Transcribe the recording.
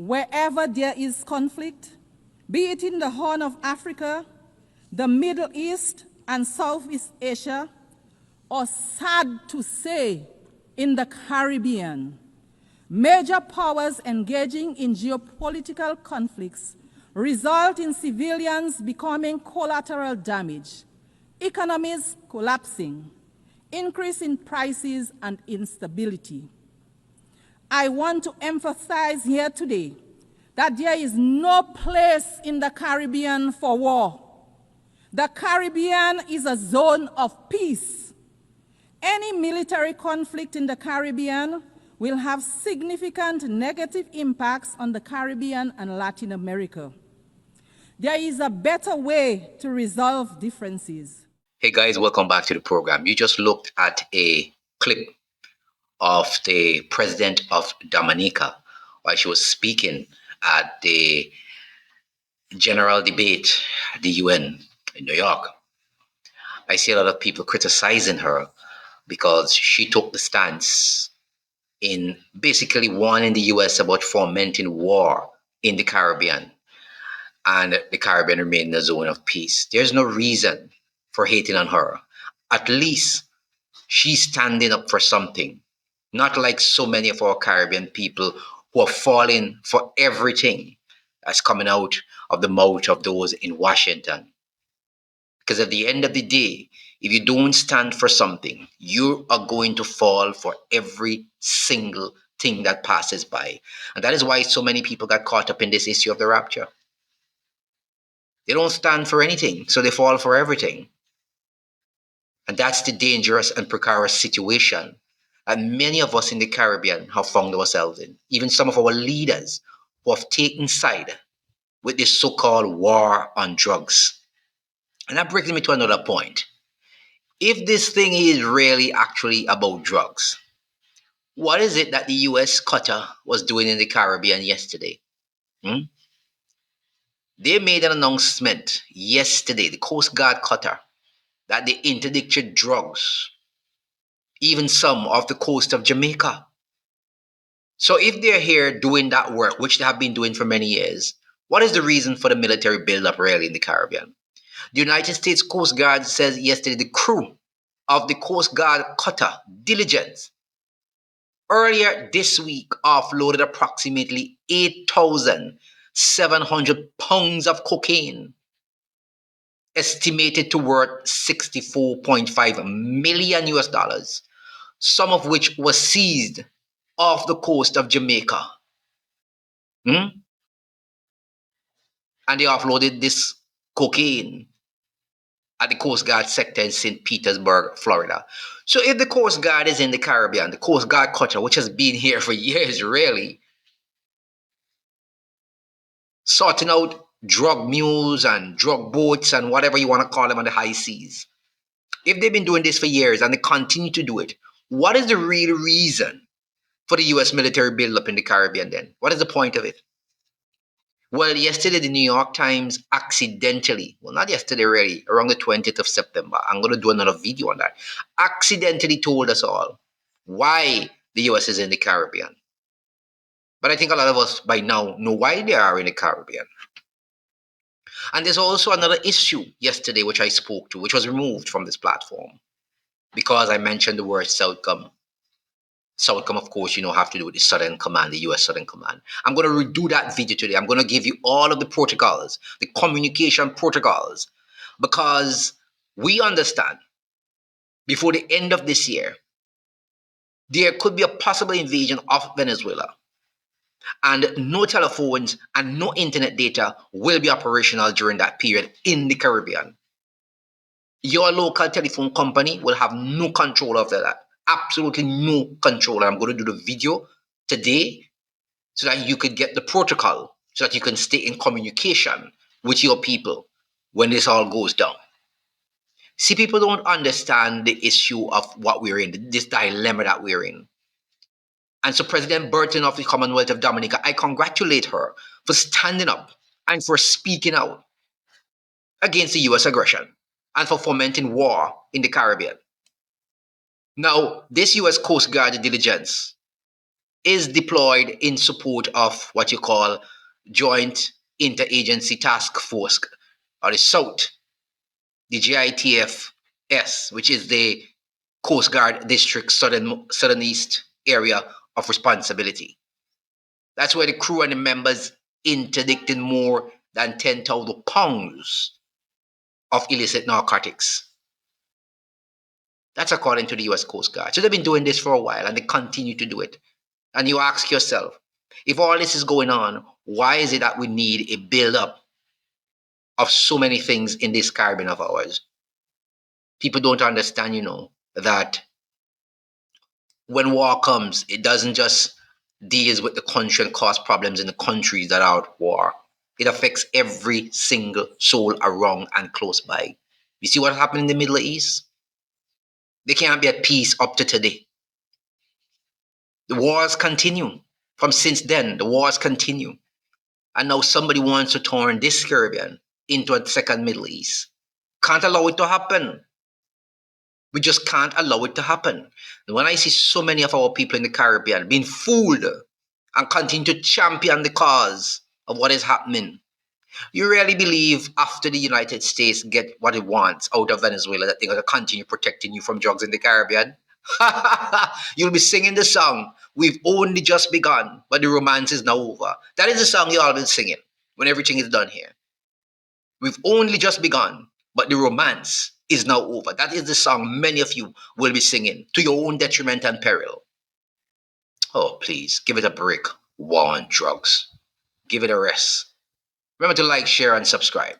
Wherever there is conflict, be it in the Horn of Africa, the Middle East and Southeast Asia, or sad to say, in the Caribbean, major powers engaging in geopolitical conflicts result in civilians becoming collateral damage, economies collapsing, increase in prices and instability. I want to emphasize here today that there is no place in the Caribbean for war. The Caribbean is a zone of peace. Any military conflict in the Caribbean will have significant negative impacts on the Caribbean and Latin America. There is a better way to resolve differences. Hey guys, welcome back to the program. You just looked at a clip of the president of Dominica while she was speaking at the general debate at the UN in New York. I see a lot of people criticizing her because she took the stance in basically warning the US about fomenting war in the Caribbean and the Caribbean remain a zone of peace. There's no reason for hating on her. At least she's standing up for something, not like so many of our Caribbean people who are falling for everything that's coming out of the mouth of those in Washington. Because at the end of the day, if you don't stand for something, you are going to fall for every single thing that passes by. And that is why so many people got caught up in this issue of the rapture. They don't stand for anything, so they fall for everything. And that's the dangerous and precarious situation that many of us in the Caribbean have found ourselves in. Even some of our leaders who have taken side with this so-called war on drugs. And that brings me to another point. If this thing is really actually about drugs, what is it that the US cutter was doing in the Caribbean yesterday? They made an announcement yesterday, the Coast Guard cutter, that they interdicted drugs, even some off the coast of Jamaica. So if they're here doing that work, which they have been doing for many years, what is the reason for the military buildup really in the Caribbean? The United States Coast Guard says yesterday the crew of the Coast Guard cutter Diligence earlier this week offloaded approximately 8,700 pounds of cocaine, estimated to worth 64.5 million US dollars, some of which was seized off the coast of Jamaica. And they offloaded this cocaine at the Coast Guard sector in St. Petersburg, Florida. So if the Coast Guard is in the Caribbean, the Coast Guard cutter, which has been here for years, really, sorting out drug mules and drug boats and whatever you want to call them on the high seas, if they've been doing this for years and they continue to do it, what is the real reason for the US military buildup in the Caribbean then? What is the point of it? Well, yesterday, the New York Times accidentally, well, not yesterday really, around the 20th of September, I'm going to do another video on that, accidentally told us all why the US is in the Caribbean. But I think a lot of us by now know why they are in the Caribbean. And there's also another issue yesterday which I spoke to, which was removed from this platform because I mentioned the word Southcom. Southcom, of course, have to do with the Southern Command, the US Southern Command. I'm going to redo that video today. I'm going to give you all of the protocols, the communication protocols, because we understand before the end of this year, there could be a possible invasion of Venezuela. And no telephones and no internet data will be operational during that period in the Caribbean. Your local telephone company will have no control of that. Absolutely no control. I'm going to do the video today so that you could get the protocol, so that you can stay in communication with your people when this all goes down. See, people don't understand the issue of what we're in, this dilemma that we're in. And so President Burton of the Commonwealth of Dominica, I congratulate her for standing up and for speaking out against the US aggression and for fomenting war in the Caribbean. Now, this US Coast Guard Diligence is deployed in support of what you call Joint Interagency Task Force, or the SOUT, the GITFS, which is the Coast Guard District Southern East Area of Responsibility. That's where the crew and the members interdicted more than 10,000 pounds of illicit narcotics. That's according to the US Coast Guard. So they've been doing this for a while and they continue to do it. And you ask yourself, if all this is going on, why is it that we need a build-up of so many things in this Caribbean of ours? People don't understand, that when war comes, it doesn't just deals with the country and cause problems in the countries that are at war. It affects every single soul around and close by. You see what happened in the Middle East? They can't be at peace up to today. The wars continue. From since then, the wars continue. And now somebody wants to turn this Caribbean into a second Middle East. Can't allow it to happen. We just can't allow it to happen. And when I see so many of our people in the Caribbean being fooled and continue to champion the cause of what is happening, you really believe after the United States get what it wants out of Venezuela that they're going to continue protecting you from drugs in the Caribbean? You'll be singing the song, "We've only just begun, but the romance is now over." That is the song you all been singing when everything is done here. We've only just begun, but the romance is now over. That is the song many of you will be singing to your own detriment and peril. Oh, please, give it a break. War on drugs. Give it a rest. Remember to like, share, and subscribe.